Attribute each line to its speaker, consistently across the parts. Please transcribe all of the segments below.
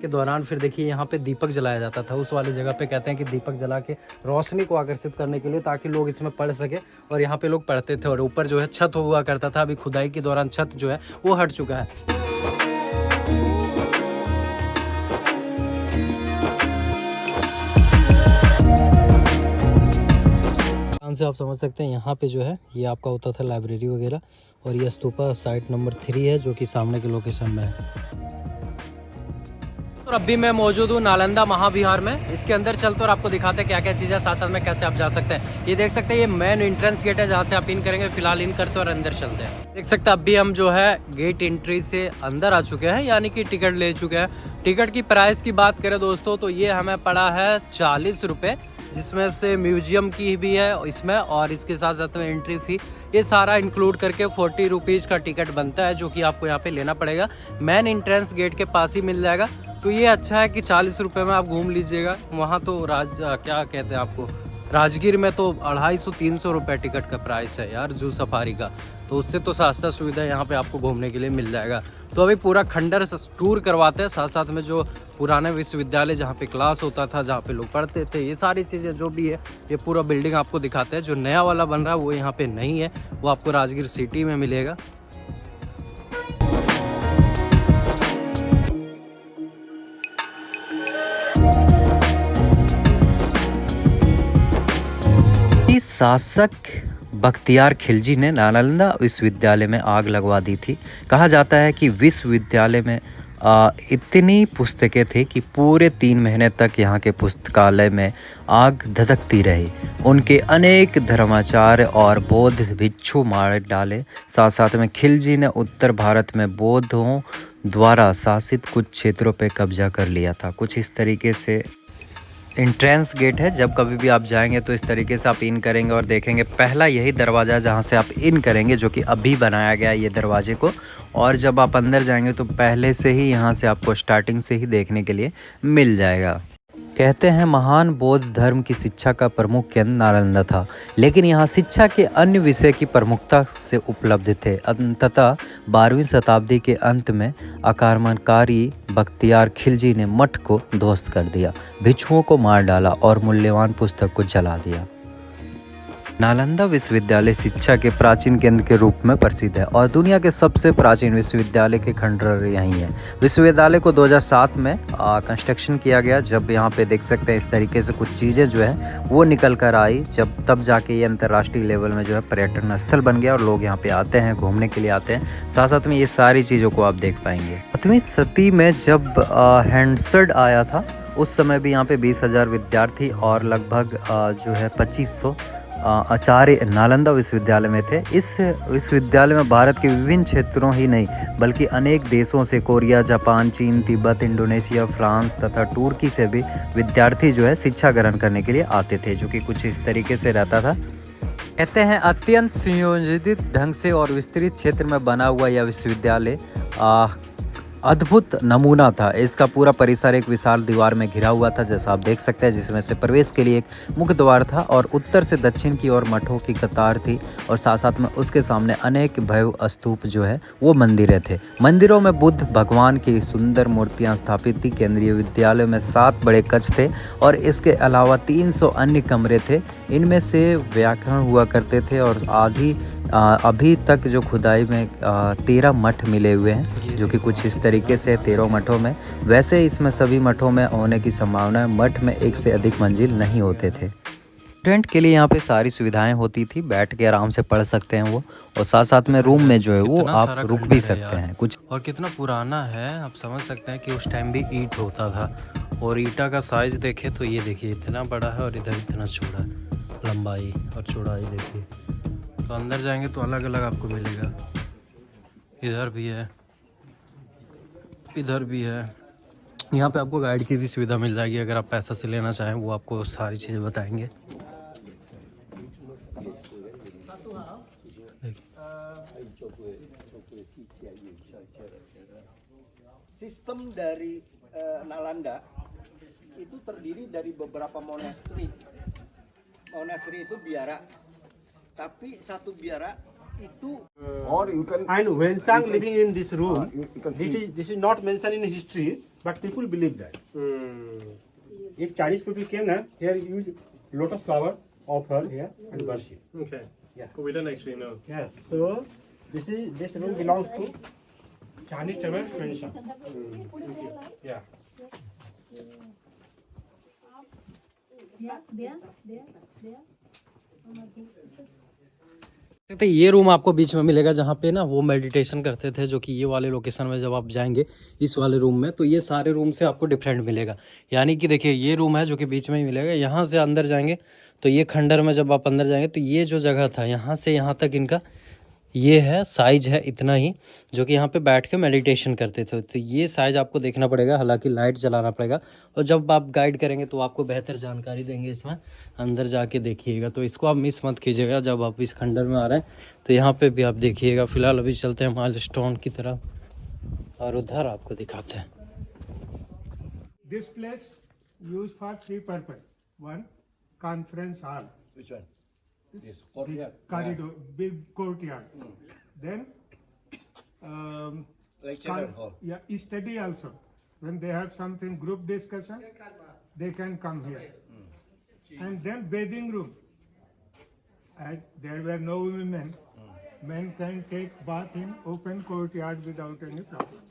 Speaker 1: के दौरान फिर देखिए यहाँ पे दीपक जलाया जाता था। उस वाली जगह पे कहते हैं कि दीपक जला के रोशनी को आकर्षित करने के लिए, ताकि लोग इसमें पढ़ सके, और यहाँ पे लोग पढ़ते थे। और ऊपर जो है छत हुआ करता था, अभी खुदाई के दौरान छत जो है वो हट चुका है। से आप समझ सकते हैं यहाँ पे जो है ये आपका होता था लाइब्रेरी वगैरह, और ये स्तूपा साइट नंबर 3 है जो कि सामने के लोकेशन में है। और अभी मैं मौजूद हूँ नालंदा महाविहार में। इसके अंदर चलते और आपको दिखाते हैं क्या क्या चीज़ है, साथ साथ में कैसे आप जा सकते हैं। ये देख सकते हैं ये मेन एंट्रेंस गेट है जहाँ से आप इन करेंगे। फिलहाल इन करते और अंदर चलते हैं। देख सकते हैं अभी हम जो है गेट एंट्री से अंदर आ चुके हैं, यानी कि टिकट ले चुके हैं। टिकट की प्राइस की बात करें दोस्तों तो ये हमें पड़ा है 40 रुपये, जिसमें से म्यूजियम की भी है इसमें, और इसके साथ साथ में एंट्री फी, ये सारा इंक्लूड करके 40 रुपीज़ का टिकट बनता है, जो कि आपको यहाँ पे लेना पड़ेगा। मेन एंट्रेंस गेट के पास ही मिल जाएगा। तो ये अच्छा है कि 40 रुपये में आप घूम लीजिएगा। वहाँ तो क्या कहते हैं आपको, राजगीर में तो 250-300 रुपये टिकट का प्राइस है यार जू सफारी का। तो उससे तो सस्ता सुविधा यहाँ पे आपको घूमने के लिए मिल जाएगा। तो अभी पूरा खंडर टूर करवाते हैं, साथ साथ में जो पुराने विश्वविद्यालय जहाँ पे क्लास होता था, जहाँ पे लोग पढ़ते थे, ये सारी चीज़ें जो भी है ये पूरा बिल्डिंग आपको दिखाते हैं। जो नया वाला बन रहा है वो यहाँ पे नहीं है, वो आपको राजगीर सिटी में मिलेगा। शासक बख्तियार खिलजी ने नालंदा विश्वविद्यालय में आग लगवा दी थी। कहा जाता है कि विश्वविद्यालय में इतनी पुस्तकें थी कि पूरे 3 महीने तक यहाँ के पुस्तकालय में आग धधकती रही। उनके अनेक धर्माचार्य और बौद्ध भिक्षु मार डाले। साथ साथ में खिलजी ने उत्तर भारत में बौद्धों द्वारा शासित कुछ क्षेत्रों पर कब्जा कर लिया था। कुछ इस तरीके से एंट्रेंस गेट है। जब कभी भी आप जाएंगे तो इस तरीके से आप इन करेंगे और देखेंगे पहला यही दरवाज़ा जहाँ से आप इन करेंगे, जो कि अभी बनाया गया है ये दरवाजे को। और जब आप अंदर जाएंगे तो पहले से ही यहाँ से आपको स्टार्टिंग से ही देखने के लिए मिल जाएगा। कहते हैं महान बौद्ध धर्म की शिक्षा का प्रमुख केंद्र नालंदा था, लेकिन यहाँ शिक्षा के अन्य विषय की प्रमुखता से उपलब्ध थे। अंततः 12वीं शताब्दी के अंत में आक्रमणकारी बख्तियार खिलजी ने मठ को ध्वस्त कर दिया, भिक्षुओं को मार डाला और मूल्यवान पुस्तक को जला दिया। नालंदा विश्वविद्यालय शिक्षा के प्राचीन केंद्र के रूप में प्रसिद्ध है और दुनिया के सबसे प्राचीन विश्वविद्यालय के खंडहर यहीं है। विश्वविद्यालय को 2007 में कंस्ट्रक्शन किया गया, जब यहाँ पे देख सकते हैं इस तरीके से कुछ चीज़ें जो है वो निकल कर आई, जब तब जाके ये अंतर्राष्ट्रीय लेवल में जो है पर्यटन स्थल बन गया और लोग यहाँ पे आते हैं, घूमने के लिए आते हैं। साथ साथ में ये सारी चीज़ों को आप देख पाएंगे। 8वीं सदी में जब हैंडसड आया था उस समय भी यहाँ पे 20,000 विद्यार्थी और लगभग जो है 2500 आचार्य नालंदा विश्वविद्यालय में थे। इस विश्वविद्यालय में भारत के विभिन्न क्षेत्रों ही नहीं बल्कि अनेक देशों से, कोरिया, जापान, चीन, तिब्बत, इंडोनेशिया, फ्रांस तथा तुर्की से भी विद्यार्थी जो है शिक्षा ग्रहण करने के लिए आते थे, जो कि कुछ इस तरीके से रहता था। कहते हैं अत्यंत सुयोजित ढंग से और विस्तृत क्षेत्र में बना हुआ यह विश्वविद्यालय अद्भुत नमूना था। इसका पूरा परिसर एक विशाल दीवार में घिरा हुआ था, जैसा आप देख सकते हैं, जिसमें से प्रवेश के लिए एक मुख्य द्वार था और उत्तर से दक्षिण की ओर मठों की कतार थी और साथ साथ में उसके सामने अनेक भव्य स्तूप जो है वो मंदिरें थे। मंदिरों में बुद्ध भगवान की सुंदर मूर्तियां स्थापित थी। केंद्रीय विद्यालय में 7 बड़े कक्ष थे और इसके अलावा 300 अन्य कमरे थे। इनमें से व्याकरण हुआ करते थे और अभी तक जो खुदाई में 13 मठ मिले हुए हैं, जो कि कुछ इस तरीके से 13 मठों में। वैसे इसमें सभी मठों में होने की संभावना है। मठ में एक से अधिक मंजिल नहीं होते थे। स्टूडेंट के लिए यहाँ पे सारी सुविधाएं होती थी, बैठ के आराम से पढ़ सकते हैं वो, और साथ साथ में रूम में जो है वो आप रुक भी सकते हैं कुछ। और कितना पुराना है आप समझ सकते हैं कि उस टाइम भी ईंट होता था। और ईंटा का साइज देखे तो ये देखिए इतना बड़ा है और इधर इतना छोटा है, लंबाई और चौड़ाई देखिए। तो अंदर जाएंगे तो अलग अलग आपको मिलेगा। इधर भी है, इधर भी है। यहाँ पे आपको गाइड की भी सुविधा मिल जाएगी, अगर आप पैसा से लेना चाहें वो आपको सारी चीज़ें बताएंगे।
Speaker 2: Sistem dari Nalanda itu terdiri dari beberapa monasteri. Monasteri itu biara, tapi satu biara itu or you can
Speaker 3: And Wensang living in this room,
Speaker 2: you can see.
Speaker 3: this is not mentioned in history, but people believe that. If Chinese people came here, use lotus flower of her here and worship.
Speaker 4: Okay.
Speaker 3: Yeah.
Speaker 4: But we don't actually know.
Speaker 3: Yes. So this room belongs to Chinese traveler Wensang. Yeah.
Speaker 1: सकते ये room आपको बीच में मिलेगा जहाँ पे ना वो meditation करते थे, जो कि ये वाले लोकेशन में जब आप जाएंगे इस वाले रूम में तो ये सारे रूम से आपको डिफरेंट मिलेगा। यानी कि देखिए ये रूम है जो कि बीच में ही मिलेगा, यहाँ से अंदर जाएंगे तो ये खंडर में जब आप अंदर जाएंगे तो ये जो जगह था यहाँ से यहाँ तक इनका ये है साइज है इतना ही, जो कि यहाँ पे बैठ के मेडिटेशन करते थे। तो ये साइज आपको देखना पड़ेगा, हालांकि लाइट जलाना पड़ेगा और जब आप गाइड करेंगे तो आपको बेहतर जानकारी देंगे इसमें, अंदर जाके देखिएगा। तो इसको आप मिस मत कीजिएगा जब आप इस खंडर में आ रहे हैं, तो यहाँ पे भी आप देखिएगा। फिलहाल अभी चलते हैं माइलस्टोन की तरफ और उधर आपको दिखाते हैं।
Speaker 5: This place used for three purposes. One, conference hall.
Speaker 2: Which one? Yes, courtyard.
Speaker 5: Corridor, big courtyard. Then,
Speaker 2: Lecture hall.
Speaker 5: yeah, study also. When they have something group discussion, they can come here. And then bathing room. And there were no women. Men can take bath in open courtyard without any problem.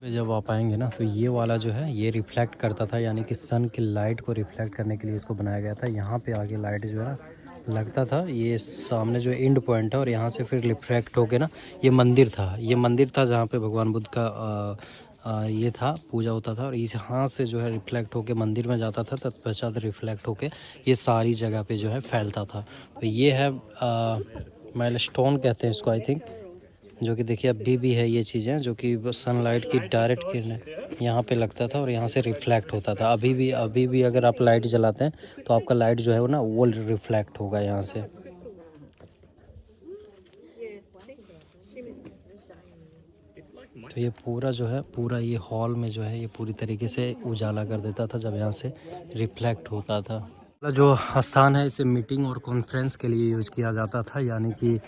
Speaker 1: जब आप आएंगे ना तो ये वाला जो है ये रिफ्लेक्ट करता था, यानी कि सन की लाइट को रिफ्लेक्ट करने के लिए इसको बनाया गया था। यहाँ पे आगे लाइट जो है ना लगता था, ये सामने जो एंड पॉइंट है और यहाँ से फिर रिफ्लेक्ट होके ना ये मंदिर था जहाँ पे भगवान बुद्ध का ये था पूजा होता था और यहाँ से जो है रिफ्लेक्ट होके मंदिर में जाता था, तत्पश्चात रिफ्लेक्ट होके ये सारी जगह पे जो है फैलता था। तो ये है माइलस्टोन कहते हैं इसको आई थिंक, जो कि देखिए अभी भी है ये चीज़ें, जो कि सनलाइट की डायरेक्ट किरणें यहाँ पे लगता था और यहाँ से रिफ्लेक्ट होता था। अभी भी अगर आप लाइट जलाते हैं तो आपका लाइट जो है वो ना वो रिफ्लेक्ट होगा यहाँ से। तो ये पूरा जो है पूरा ये हॉल में जो है ये पूरी तरीके से उजाला कर देता था जब यहाँ से रिफ्लेक्ट होता था। जो स्थान है इसे मीटिंग और कॉन्फ्रेंस के लिए यूज़ किया जाता था, यानी कि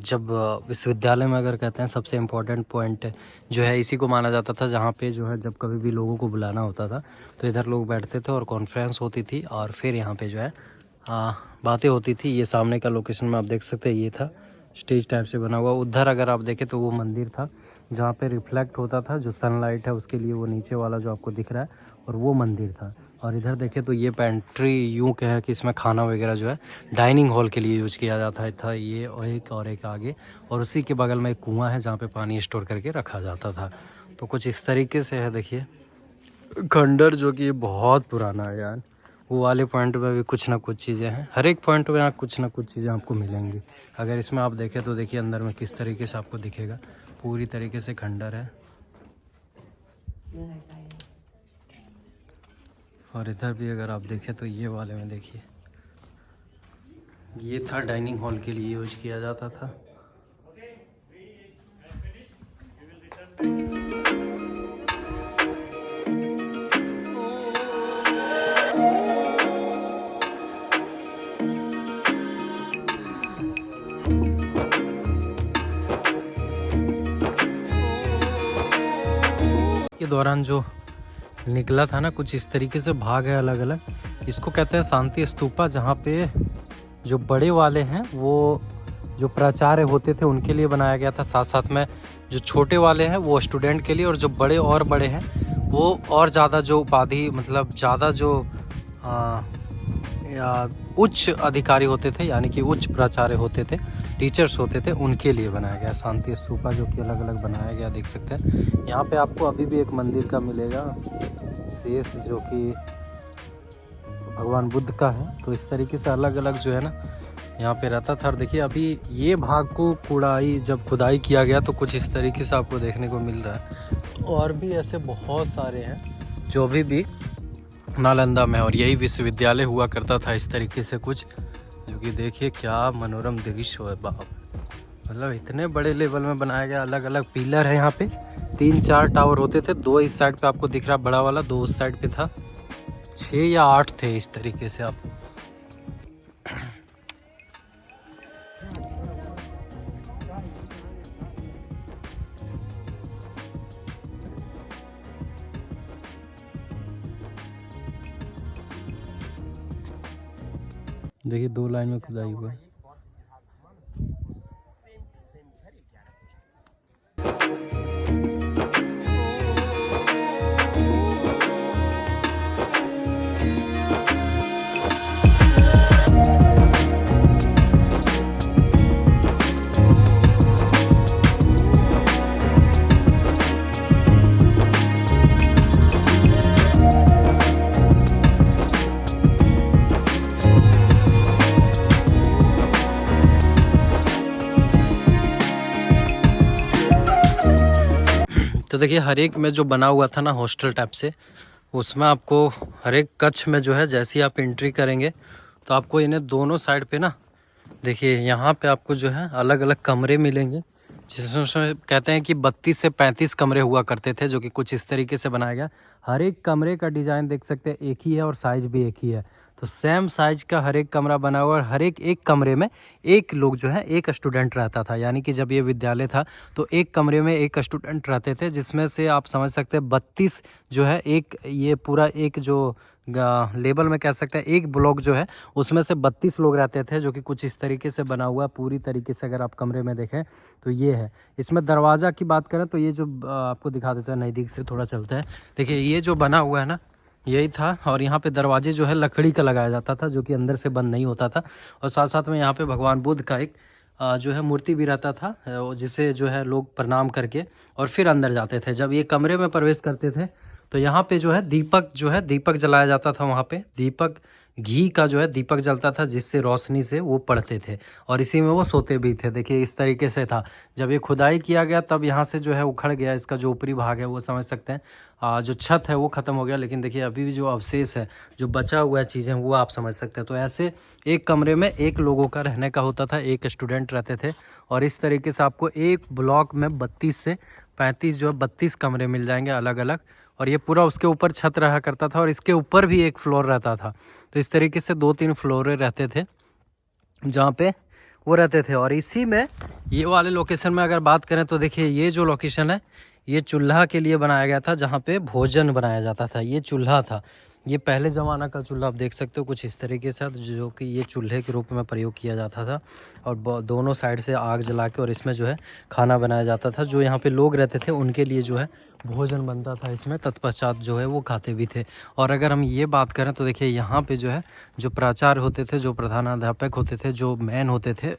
Speaker 1: जब विश्वविद्यालय में अगर कहते हैं सबसे इम्पोर्टेंट पॉइंट जो है इसी को माना जाता था, जहाँ पे जो है जब कभी भी लोगों को बुलाना होता था तो इधर लोग बैठते थे और कॉन्फ्रेंस होती थी और फिर यहाँ पे जो है बातें होती थी। ये सामने का लोकेशन में आप देख सकते हैं, ये था स्टेज टाइप से बना हुआ। उधर अगर आप देखें तो वो मंदिर था जहाँ पे रिफ्लेक्ट होता था, जो सनलाइट है उसके लिए वो नीचे वाला जो आपको दिख रहा है और वो मंदिर था। और इधर देखें तो ये पेंट्री यूँ कहें कि इसमें खाना वगैरह जो है डाइनिंग हॉल के लिए यूज किया जाता था। ये और एक आगे और उसी के बगल में एक कुआं है जहाँ पे पानी स्टोर करके रखा जाता था। तो कुछ इस तरीके से है देखिए खंडर, जो कि बहुत पुराना है यार। वो वाले पॉइंट में भी कुछ ना कुछ चीज़ें हैं, हर एक पॉइंट में यहाँ कुछ ना कुछ चीज़ें आपको मिलेंगी। अगर इसमें आप देखें तो देखिए अंदर में किस तरीके से आपको दिखेगा, पूरी तरीके से खंडर है। और इधर भी अगर आप देखें तो ये वाले में देखिए ये था डाइनिंग हॉल के लिए यूज किया जाता था। के दौरान जो निकला था ना कुछ इस तरीके से भाग है अलग अलग, इसको कहते हैं शांति स्तूपा, जहाँ पे जो बड़े वाले हैं वो जो प्राचार्य होते थे उनके लिए बनाया गया था, साथ साथ में जो छोटे वाले हैं वो स्टूडेंट के लिए, और जो बड़े हैं वो और ज़्यादा जो उपाधि मतलब ज़्यादा जो उच्च अधिकारी होते थे, यानी कि उच्च प्राचार्य होते थे, टीचर्स होते थे, उनके लिए बनाया गया शांति स्तूपा, जो कि अलग अलग बनाया गया। देख सकते हैं यहाँ पे आपको अभी भी एक मंदिर का मिलेगा शेष, जो कि भगवान बुद्ध का है। तो इस तरीके से अलग अलग जो है ना यहाँ पे रहता था। और देखिए अभी ये भाग को खुदाई किया गया तो कुछ इस तरीके से आपको देखने को मिल रहा है। और भी ऐसे बहुत सारे हैं जो अभी भी नालंदा में, और यही विश्वविद्यालय हुआ करता था इस तरीके से कुछ, जो कि देखिए क्या मनोरम दृश्य है बाप। मतलब इतने बड़े लेवल में बनाया गया, अलग अलग पिलर है यहाँ पे। 3-4 टावर होते थे, 2 इस साइड पे आपको दिख रहा बड़ा वाला, 2 उस साइड पे था, 6 या 8 थे इस तरीके से। आप देखिए 2 लाइन में खुदाई हुआ है। तो देखिए हर एक में जो बना हुआ था ना हॉस्टल टाइप से, उसमें आपको हर एक कक्ष में जो है जैसे ही आप एंट्री करेंगे तो आपको इन्हें दोनों साइड पे ना देखिए यहाँ पे आपको जो है अलग अलग कमरे मिलेंगे, जिसमें कहते हैं कि 32 से 35 कमरे हुआ करते थे, जो कि कुछ इस तरीके से बनाया गया। हर एक कमरे का डिज़ाइन देख सकते हैं एक ही है और साइज़ भी एक ही है, तो सेम साइज का हर एक कमरा बना हुआ और हर एक कमरे में एक लोग जो है एक स्टूडेंट रहता था। यानी कि जब ये विद्यालय था तो एक कमरे में एक स्टूडेंट रहते थे, जिसमें से आप समझ सकते हैं 32 जो है एक ये पूरा एक जो लेवल में कह सकते हैं एक ब्लॉक जो है उसमें से 32 लोग रहते थे, जो कि कुछ इस तरीके से बना हुआ पूरी तरीके से। अगर आप कमरे में देखें तो ये है। इसमें दरवाज़ा की बात करें तो ये जो आपको दिखा देता है, नज़दीक से थोड़ा चलता है, देखिए ये जो बना हुआ है ना यही था। और यहाँ पे दरवाजे जो है लकड़ी का लगाया जाता था, जो कि अंदर से बंद नहीं होता था। और साथ साथ में यहाँ पे भगवान बुद्ध का एक जो है मूर्ति भी रहता था, जिसे जो है लोग प्रणाम करके और फिर अंदर जाते थे। जब ये कमरे में प्रवेश करते थे तो यहाँ पे जो है दीपक जलाया जाता था। वहाँ पे दीपक घी का जो है दीपक जलता था, जिससे रोशनी से वो पढ़ते थे और इसी में वो सोते भी थे। देखिए इस तरीके से था। जब ये खुदाई किया गया तब यहाँ से जो है उखड़ गया, इसका जो ऊपरी भाग है वो समझ सकते हैं, जो छत है वो ख़त्म हो गया। लेकिन देखिए अभी भी जो अवशेष है, जो बचा हुआ है चीज़ें, वो आप समझ सकते हैं। तो ऐसे एक कमरे में एक लोगों का रहने का होता था, एक स्टूडेंट रहते थे। और इस तरीके से आपको एक ब्लॉक में 32 से 35 जो है 32 कमरे मिल जाएंगे अलग अलग। और ये पूरा उसके ऊपर छत रहा करता था और इसके ऊपर भी एक फ्लोर रहता था। तो इस तरीके से 2-3 फ्लोरें रहते थे जहाँ पे वो रहते थे। और इसी में ये वाले लोकेशन में अगर बात करें तो देखिए ये जो लोकेशन है ये चूल्हा के लिए बनाया गया था, जहाँ पे भोजन बनाया जाता था। ये चूल्हा था, ये पहले ज़माना का चूल्हा आप देख सकते हो कुछ इस तरीके से, जो कि ये चूल्हे के रूप में प्रयोग किया जाता था। और दोनों साइड से आग जला के और इसमें जो है खाना बनाया जाता था। जो यहाँ पे लोग रहते थे उनके लिए जो है भोजन बनता था इसमें, तत्पश्चात जो है वो खाते भी थे। और अगर हम ये बात करें तो देखिए यहाँ पे जो है जो प्राचार्य होते थे, जो प्रधानाध्यापक होते थे, जो मैन होते थे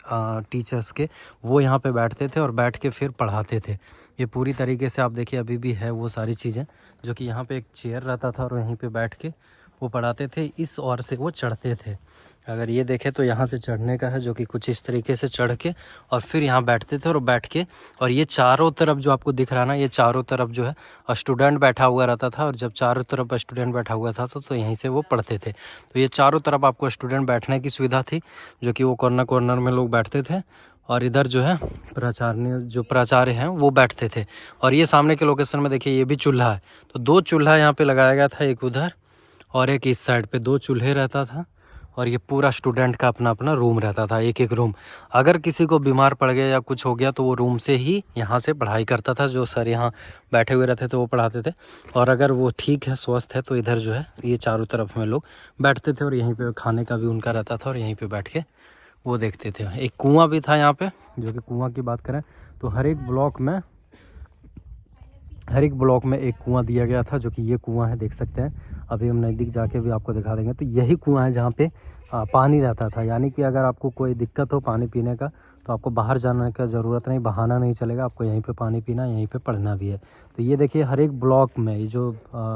Speaker 1: टीचर्स के, वो यहाँ पे बैठते थे और बैठ के फिर पढ़ाते थे। ये पूरी तरीके से आप देखिए अभी भी है वो सारी चीज़ें, जो कि यहाँ पे एक चेयर रहता था और यहीं पे बैठ के वो पढ़ाते थे। इस ओर से वो चढ़ते थे। अगर ये देखें तो यहाँ से चढ़ने का है, जो कि कुछ इस तरीके से चढ़ के और फिर यहाँ बैठते थे और बैठ के, और ये चारों तरफ जो आपको दिख रहा है ना, ये चारों तरफ जो है स्टूडेंट बैठा हुआ रहता था। और जब चारों तरफ स्टूडेंट बैठा हुआ था तो यहीं से वो पढ़ते थे। तो ये चारों तरफ आपको स्टूडेंट बैठने की सुविधा थी, जो कि वो कॉर्नर कॉर्नर में लोग बैठते थे। और इधर जो है प्राचार्य हैं वो बैठते थे। और ये सामने के लोकेशन में देखिए ये भी चूल्हा है। तो 2 चूल्हा यहाँ पे लगाया गया था, एक उधर और एक इस साइड पे, 2 चूल्हे रहता था। और ये पूरा स्टूडेंट का अपना अपना रूम रहता था, एक रूम। अगर किसी को बीमार पड़ गया या कुछ हो गया तो वो रूम से ही यहाँ से पढ़ाई करता था। जो सर यहाँ बैठे हुए रहते थे वो पढ़ाते थे। और अगर वो ठीक है, स्वस्थ है, तो इधर जो है ये चारों तरफ में लोग बैठते थे और यहीं पे खाने का भी उनका रहता था और यहीं पे बैठ के वो देखते थे। एक कुआं भी था यहाँ पे, जो कि कुआं की बात करें तो हर एक ब्लॉक में एक कुआं दिया गया था, जो कि ये कुआं है, देख सकते हैं। अभी हम नज़दीक जाके भी आपको दिखा देंगे। तो यही कुआं है जहाँ पे पानी रहता था। यानी कि अगर आपको कोई दिक्कत हो पानी पीने का तो आपको बाहर जाने का ज़रूरत नहीं, बहाना नहीं चलेगा, आपको यहीं पे पानी पीना, यहीं पे पढ़ना भी है। तो ये देखिए हर एक ब्लॉक में ये जो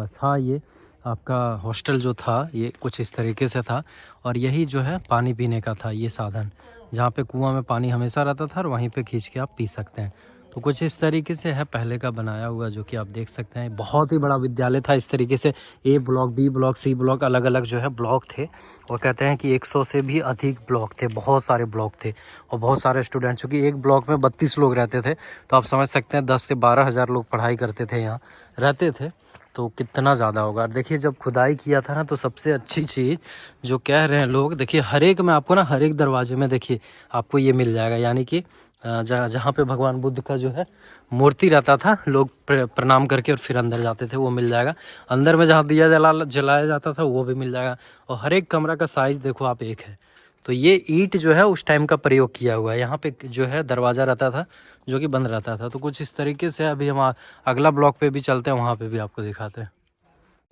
Speaker 1: था, ये आपका हॉस्टल जो था ये कुछ इस तरीके से था। और यही जो है पानी पीने का था ये साधन, जहाँ पे कुआं में पानी हमेशा रहता था और वहीं पे खींच के आप पी सकते हैं। तो कुछ इस तरीके से है पहले का बनाया हुआ, जो कि आप देख सकते हैं। बहुत ही बड़ा विद्यालय था। इस तरीके से A block, B block, C block, अलग अलग जो है ब्लॉक थे। और कहते हैं कि 100 से भी अधिक ब्लॉक थे, बहुत सारे ब्लॉक थे और बहुत सारे स्टूडेंट। चूँकि एक ब्लॉक में 32 लोग रहते थे, तो आप समझ सकते हैं 10 से 12 हज़ार लोग पढ़ाई करते थे, यहाँ रहते थे, तो कितना ज़्यादा होगा। देखिए जब खुदाई किया था ना, तो सबसे अच्छी चीज़ जो कह रहे हैं लोग, देखिए हर एक में आपको ना, हर एक दरवाजे में देखिए आपको ये मिल जाएगा। यानी कि जहाँ पे भगवान बुद्ध का जो है मूर्ति रहता था, लोग प्रणाम करके और फिर अंदर जाते थे, वो मिल जाएगा। अंदर में जहाँ दिया जलाया जाता था, वो भी मिल जाएगा। और हर एक कमरा का साइज़ देखो आप, एक है। तो ये ईंट जो है उस टाइम का प्रयोग किया हुआ है। यहाँ पे जो है दरवाज़ा रहता था, जो कि बंद रहता था। तो कुछ इस तरीके से अभी हम अगला ब्लॉक पे भी चलते हैं, वहाँ पे भी आपको दिखाते हैं,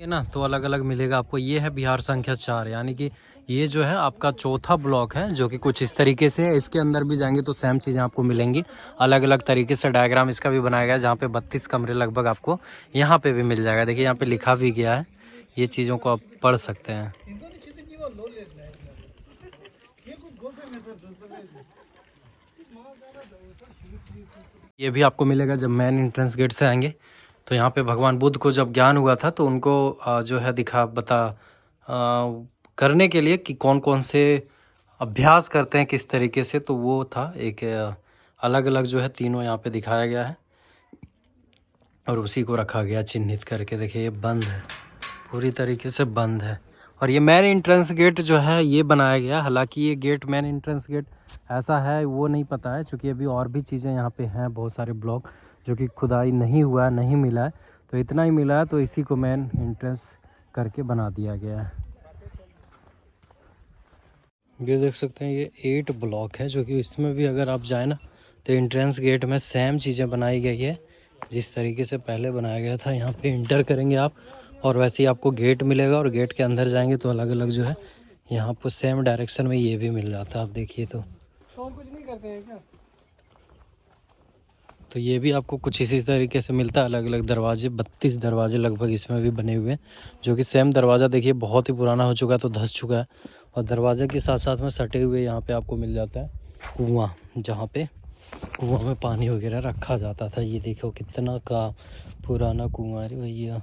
Speaker 1: ये ना। तो अलग अलग मिलेगा आपको। ये है बिहार संख्या 4, यानी कि ये जो है आपका चौथा ब्लॉक है, जो कि कुछ इस तरीके से है। इसके अंदर भी जाएंगे तो सेम चीज़ें आपको मिलेंगी। अलग अलग तरीके से डायग्राम इसका भी बनाया गया है, जहाँ पे 32 कमरे लगभग आपको यहाँ पे भी मिल जाएगा। देखिए यहाँ पे लिखा भी गया है, ये चीज़ों को आप पढ़ सकते हैं। ये भी आपको मिलेगा जब मेन एंट्रेंस गेट से आएंगे। तो यहाँ पे भगवान बुद्ध को जब ज्ञान हुआ था, तो उनको जो है करने के लिए कि कौन कौन से अभ्यास करते हैं किस तरीके से, तो वो था एक अलग अलग जो है तीनों यहाँ पे दिखाया गया है और उसी को रखा गया चिन्हित करके। देखिए ये बंद है, पूरी तरीके से बंद है। और ये मेन एंट्रेंस गेट जो है ये बनाया गया। हालांकि ये गेट, मेन एंट्रेंस गेट ऐसा है वो नहीं पता है, क्योंकि अभी और भी चीज़ें यहाँ पे हैं, बहुत सारे ब्लॉक जो कि खुदाई नहीं हुआ है, नहीं मिला है। तो इतना ही मिला है, तो इसी को मेन एंट्रेंस करके बना दिया गया है। ये देख सकते हैं ये 8 ब्लॉक है, जो कि इसमें भी अगर आप जाए ना, तो एंट्रेंस गेट में सेम चीज़ें बनाई गई है जिस तरीके से पहले बनाया गया था। यहाँ पे इंटर करेंगे आप और वैसे ही आपको गेट मिलेगा, और गेट के अंदर जाएंगे तो अलग अलग जो है यहाँ पर सेम डायरेक्शन में ये भी मिल जाता है। आप देखिए तो
Speaker 5: कुछ नहीं करते हैं क्या?
Speaker 1: तो ये भी आपको कुछ इसी तरीके से मिलता है। अलग अलग दरवाजे, 32 दरवाजे लगभग इसमें भी बने हुए हैं, जो कि सेम दरवाज़ा देखिए बहुत ही पुराना हो चुका है, तो धंस चुका है। और दरवाजे के साथ साथ में सटे हुए यहाँ पे आपको मिल जाता है कुआं, जहाँ पे कुआं में पानी वगैरह रखा जाता था। ये देखो कितना का पुराना कुआं है भैया।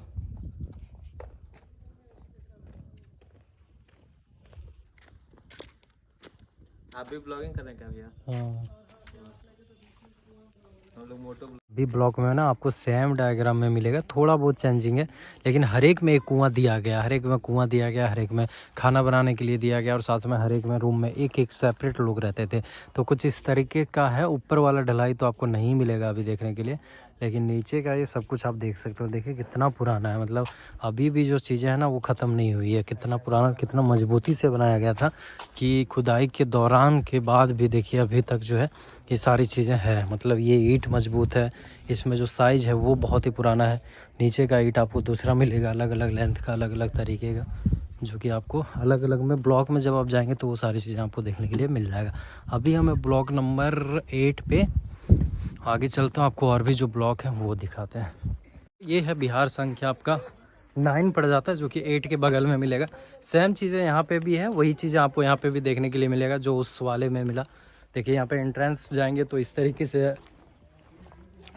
Speaker 4: आप भी ब्लॉगिंग कर रहे हैं क्या भैया?
Speaker 1: हाँ,
Speaker 4: हम लोग मोटो
Speaker 1: भी ब्लॉक में ना आपको सेम डायग्राम में मिलेगा, थोड़ा बहुत चेंजिंग है, लेकिन हर एक में एक कुआं दिया गया, हर एक में कुआं दिया गया, हर एक में खाना बनाने के लिए दिया गया, और साथ में हर एक में रूम में एक एक सेपरेट लोग रहते थे। तो कुछ इस तरीके का है। ऊपर वाला ढलाई तो आपको नहीं मिलेगा अभी देखने के लिए, लेकिन नीचे का ये सब कुछ आप देख सकते हो। देखिए कितना पुराना है, मतलब अभी भी जो चीज़ें हैं ना वो ख़त्म नहीं हुई है। कितना पुराना, कितना मजबूती से बनाया गया था कि खुदाई के दौरान के बाद भी देखिए अभी तक जो है ये सारी चीज़ें हैं। मतलब ये ईंट मजबूत है, इसमें जो साइज़ है वो बहुत ही पुराना है। नीचे का ईंट आपको दूसरा मिलेगा, अलग अलग लेंथ का, अलग अलग तरीके का, जो कि आपको अलग अलग में ब्लॉक में जब आप जाएंगे तो वो सारी चीज़ें आपको देखने के लिए मिल जाएगा। अभी हमें ब्लॉक नंबर 8 पे आगे चलता हूँ, आपको और भी जो ब्लॉक हैं वो दिखाते हैं। ये है बिहार संख्या आपका 9 पड़ जाता है, जो कि 8 के बगल में मिलेगा। सेम चीज़ें यहाँ पे भी है, वही चीज़ें आपको यहाँ पे भी देखने के लिए मिलेगा जो उस वाले में मिला। देखिए यहाँ पे एंट्रेंस जाएंगे तो इस तरीके से है।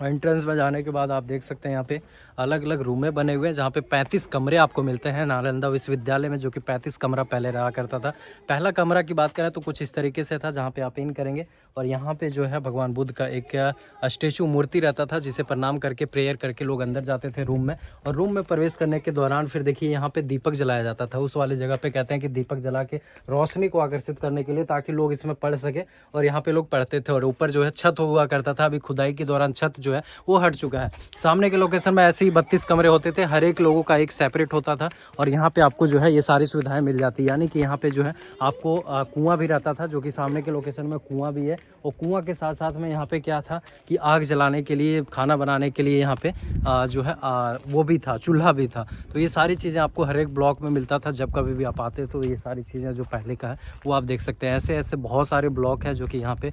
Speaker 1: एंट्रेंस में जाने के बाद आप देख सकते हैं यहाँ पे अलग अलग रूमें बने हुए हैं, जहाँ पे 35 कमरे आपको मिलते हैं नालंदा विश्वविद्यालय में, जो कि 35 कमरा पहले रहा करता था। पहला कमरा की बात करें तो कुछ इस तरीके से था, जहाँ पे आप इन करेंगे और यहाँ पे जो है भगवान बुद्ध का एक स्टेचू, मूर्ति रहता था, जिसे प्रणाम करके प्रेयर करके लोग अंदर जाते थे रूम में। और रूम में प्रवेश करने के दौरान फिर देखिए यहाँ पे दीपक जलाया जाता था। उस वाले जगह पे कहते हैं कि दीपक जला के रोशनी को आकर्षित करने के लिए, ताकि लोग इसमें पढ़ सके, और यहाँ पे लोग पढ़ते थे। और ऊपर जो है छत हुआ करता था, अभी खुदाई के दौरान छत जो है वो हट चुका है। सामने के लोकेशन में ऐसे ही 32 कमरे होते थे, हर एक लोगों का एक सेपरेट होता था, और यहाँ पे आपको जो है ये सारी सुविधाएं मिल जाती है। यानी कि यहाँ पे जो है आपको कुआं भी रहता था, जो कि सामने के लोकेशन में कुआं भी है, और कुआं के साथ साथ में यहाँ पे क्या था कि आग जलाने के लिए, खाना बनाने के लिए यहाँ पे जो है वो भी था, चूल्हा भी था। तो ये सारी चीज़ें आपको हर एक ब्लॉक में मिलता था। जब कभी भी आप आते तो ये सारी चीज़ें जो पहले का है वो आप देख सकते हैं। ऐसे ऐसे बहुत सारे ब्लॉक है जो कि यहाँ पे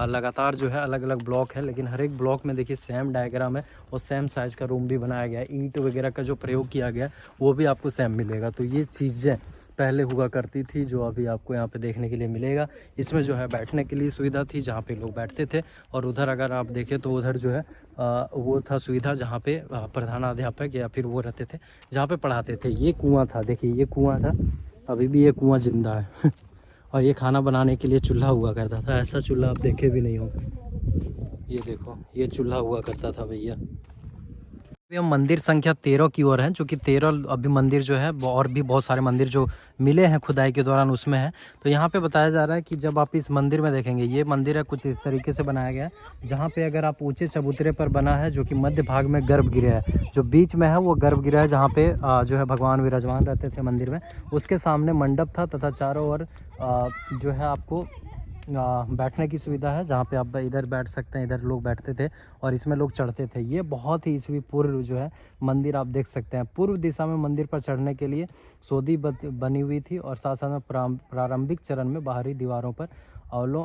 Speaker 1: लगातार जो है अलग अलग ब्लॉक है, लेकिन हर एक ब्लॉक में देखिए सेम डायग्राम है और सेम साइज़ का रूम भी बनाया गया है। ईंट वगैरह का जो प्रयोग किया गया है वो भी आपको सेम मिलेगा। तो ये चीज़ें पहले हुआ करती थी, जो अभी आपको यहाँ पे देखने के लिए मिलेगा। इसमें जो है बैठने के लिए सुविधा थी जहाँ पे लोग बैठते थे, और उधर अगर आप देखें तो उधर जो है वो था सुविधा जहाँ पे प्रधानाध्यापक या फिर वो रहते थे जहाँ पे पढ़ाते थे। ये कुआं था, देखिए ये कुआं था, अभी भी ये कुआं जिंदा है और ये खाना बनाने के लिए चूल्हा हुआ करता था। ऐसा चूल्हा आप देखे भी नहीं होंगे। ये देखो, ये चूल्हा हुआ करता था भैया। अभी हम मंदिर संख्या 13 की ओर हैं, जो कि 13 अभी मंदिर जो है, और भी बहुत सारे मंदिर जो मिले हैं खुदाई के दौरान उसमें है। तो यहाँ पे बताया जा रहा है कि जब आप इस मंदिर में देखेंगे, ये मंदिर है कुछ इस तरीके से बनाया गया है, जहाँ पे अगर आप ऊंचे चबूतरे पर बना है, जो कि मध्य भाग में गर्भगृह है, जो बीच में है वो गर्भगृह है, जहाँ पे जो है भगवान विराजमान रहते थे मंदिर में। उसके सामने मंडप था तथा चारों ओर जो है आपको बैठने की सुविधा है, जहाँ पे आप इधर बैठ सकते हैं, इधर लोग बैठते थे और इसमें लोग चढ़ते थे। ये बहुत ही ईस्वी पूर्व जो है मंदिर आप देख सकते हैं। पूर्व दिशा में मंदिर पर चढ़ने के लिए सोदी बनी हुई थी, और साथ साथ में प्रारंभिक चरण में बाहरी दीवारों पर अवलों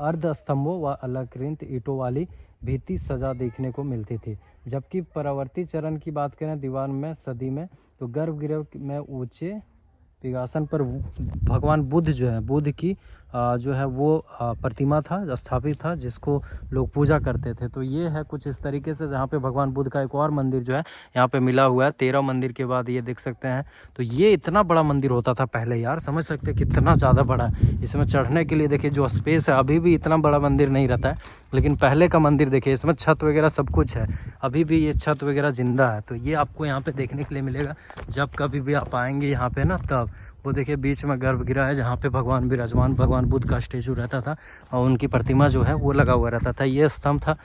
Speaker 1: अर्ध स्तंभों व अलंकृत ईंटों वाली भित्ति सजा देखने को मिलती थी। जबकि परवर्ती चरण की बात करें दीवार में सदी में, तो गर्भगृह में ऊंचे सिंहासन पर भगवान बुद्ध जो है, बुद्ध की जो है वो प्रतिमा था, स्थापित था, जिसको लोग पूजा करते थे। तो ये है कुछ इस तरीके से, जहाँ पे भगवान बुद्ध का एक और मंदिर जो है यहाँ पे मिला हुआ है। 13 मंदिर के बाद ये देख सकते हैं। तो ये इतना बड़ा मंदिर होता था पहले यार, समझ सकते हैं कितना ज़्यादा बड़ा है। इसमें चढ़ने के लिए देखिए जो स्पेस है, अभी भी इतना बड़ा मंदिर नहीं रहता है, लेकिन पहले का मंदिर देखिए, इसमें छत वगैरह सब कुछ है, अभी भी ये छत वगैरह जिंदा है। तो ये आपको यहाँ पे देखने के लिए मिलेगा जब कभी भी आप आएंगे यहाँ पे ना। तब वो देखिए बीच में गर्भगृह है, जहाँ पे भगवान विराजमान, भगवान बुद्ध का स्टेचू रहता था और उनकी प्रतिमा जो है वो लगा हुआ रहता था। ये स्तंभ था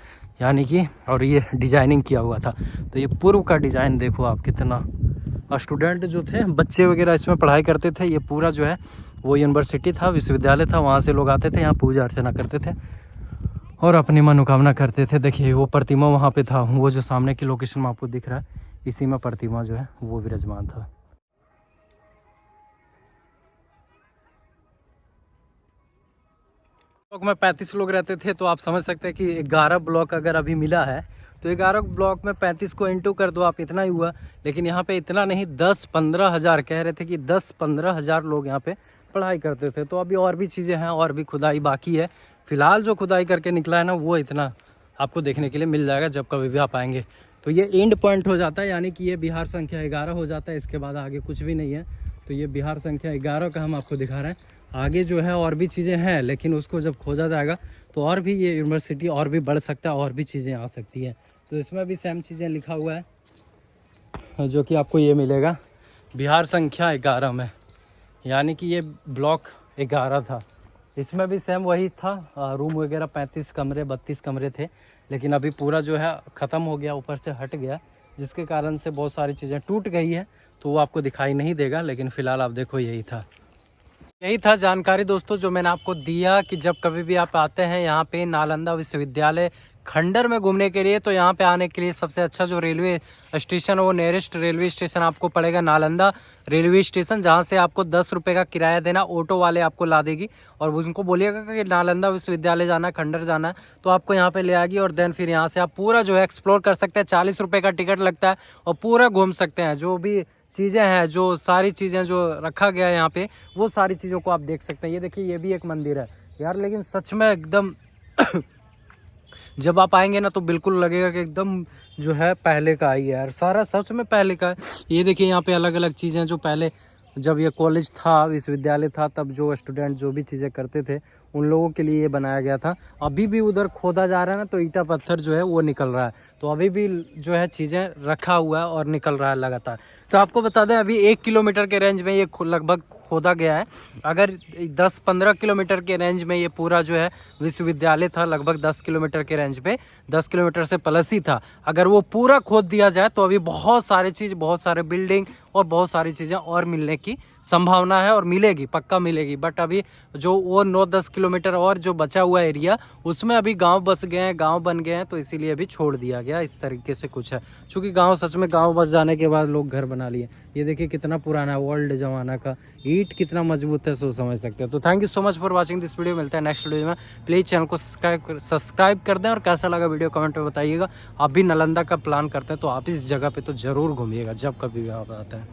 Speaker 1: यानी कि, और ये डिजाइनिंग किया हुआ था। तो ये पूर्व का डिज़ाइन देखो आप कितना। स्टूडेंट जो थे, बच्चे वगैरह इसमें पढ़ाई करते थे। ये पूरा जो है वो यूनिवर्सिटी था, विश्वविद्यालय था, वहाँ से लोग आते थे, यहाँ पूजा अर्चना करते थे और अपनी मनोकामना करते थे। देखिए वो प्रतिमा वहाँ पे था, वो जो सामने की लोकेशन में आपको दिख रहा है, इसी में प्रतिमा जो है वो विराजमान था। ब्लॉक में 35 लोग रहते थे, तो आप समझ सकते हैं कि 11 ब्लॉक अगर अभी मिला है तो 11 ब्लॉक में 35 को इंटू कर दो आप, इतना ही हुआ। लेकिन यहाँ पे इतना नहीं, 10-15 हज़ार कह रहे थे कि 10-15 हज़ार लोग यहाँ पे पढ़ाई करते थे। तो अभी और भी चीज़ें हैं, और भी खुदाई बाकी है। फिलहाल जो खुदाई करके निकला है ना, वो इतना आपको देखने के लिए मिल जाएगा जब कभी भी आप आएंगे। तो ये एंड पॉइंट हो जाता है, यानी कि ये बिहार संख्या 11 हो जाता है। इसके बाद आगे कुछ भी नहीं है। तो ये बिहार संख्या 11 का हम आपको दिखा रहे हैं। आगे जो है और भी चीज़ें हैं, लेकिन उसको जब खोजा जाएगा तो और भी ये यूनिवर्सिटी और भी बढ़ सकता है, और भी चीज़ें आ सकती हैं। तो इसमें भी सेम चीज़ें लिखा हुआ है, जो कि आपको ये मिलेगा बिहार संख्या 11 में, यानी कि ये ब्लॉक 11 था। इसमें भी सेम वही था, रूम वगैरह 35 कमरे 32 कमरे थे, लेकिन अभी पूरा जो है ख़त्म हो गया, ऊपर से हट गया, जिसके कारण से बहुत सारी चीज़ें टूट गई है। तो वो आपको दिखाई नहीं देगा, लेकिन फ़िलहाल आप देखो यही था जानकारी दोस्तों, जो मैंने आपको दिया कि जब कभी भी आप आते हैं यहाँ पे नालंदा विश्वविद्यालय खंडर में घूमने के लिए, तो यहाँ पे आने के लिए सबसे अच्छा जो रेलवे स्टेशन है, वो नियरेस्ट रेलवे स्टेशन आपको पड़ेगा नालंदा रेलवे स्टेशन, जहाँ से आपको 10 रुपये का किराया देना, ऑटो वाले आपको ला देगी और उनको बोलिएगा कि नालंदा विश्वविद्यालय जाना, खंडर जाना है, तो आपको यहाँ पे ले आएगी। और देन फिर यहाँ से आप पूरा जो है एक्सप्लोर कर सकते हैं। 40 रुपये का टिकट लगता है और पूरा घूम सकते हैं। जो भी चीज़ें हैं, जो सारी चीज़ें जो रखा गया है यहाँ पे, वो सारी चीज़ों को आप देख सकते हैं। ये देखिए, ये भी एक मंदिर है यार, लेकिन सच में एकदम जब आप आएंगे ना तो बिल्कुल लगेगा कि एकदम जो है पहले का ही है यार, सारा सच में पहले का है। ये देखिए यहाँ पे अलग अलग चीज़ें, जो पहले जब ये कॉलेज था, विश्वविद्यालय था, तब जो स्टूडेंट जो भी चीज़ें करते थे उन लोगों के लिए ये बनाया गया था। अभी भी उधर खोदा जा रहा है ना, तो ईंटा पत्थर जो है वो निकल रहा है। तो अभी भी जो है चीज़ें रखा हुआ है और निकल रहा है लगातार। तो आपको बता दें, अभी 1 किलोमीटर के रेंज में ये लगभग खोदा गया है। अगर 10-15 किलोमीटर के रेंज में ये पूरा जो है विश्वविद्यालय था, लगभग 10 किलोमीटर के रेंज पे, 10 किलोमीटर से प्लस ही था। अगर वो पूरा खोद दिया जाए तो अभी बहुत सारी चीज़, बहुत सारे बिल्डिंग और बहुत सारी चीज़ें और मिलने की संभावना है, और मिलेगी, पक्का मिलेगी। बट अभी जो वो 9-10 किलोमीटर और जो बचा हुआ एरिया, उसमें अभी गांव बस गए हैं, गांव बन गए हैं, तो इसीलिए अभी छोड़ दिया गया। इस तरीके से कुछ है, क्योंकि गांव सच में गांव बस जाने के बाद लोग घर बना लिए। ये देखिए कितना पुराना ओल्ड जमाना का ईंट, कितना मजबूत है, सो समझ सकते हैं। तो thank you so much for watching this video. मिलता है नेक्स्ट वीडियो में। प्लीज़ चैनल को सब्सक्राइब कर दें, और कैसा लगा वीडियो कमेंट में बताइएगा। आप भी नालंदा का प्लान करते हैं तो आप इस जगह पे तो ज़रूर घूमिएगा जब कभी भी आप आते हैं।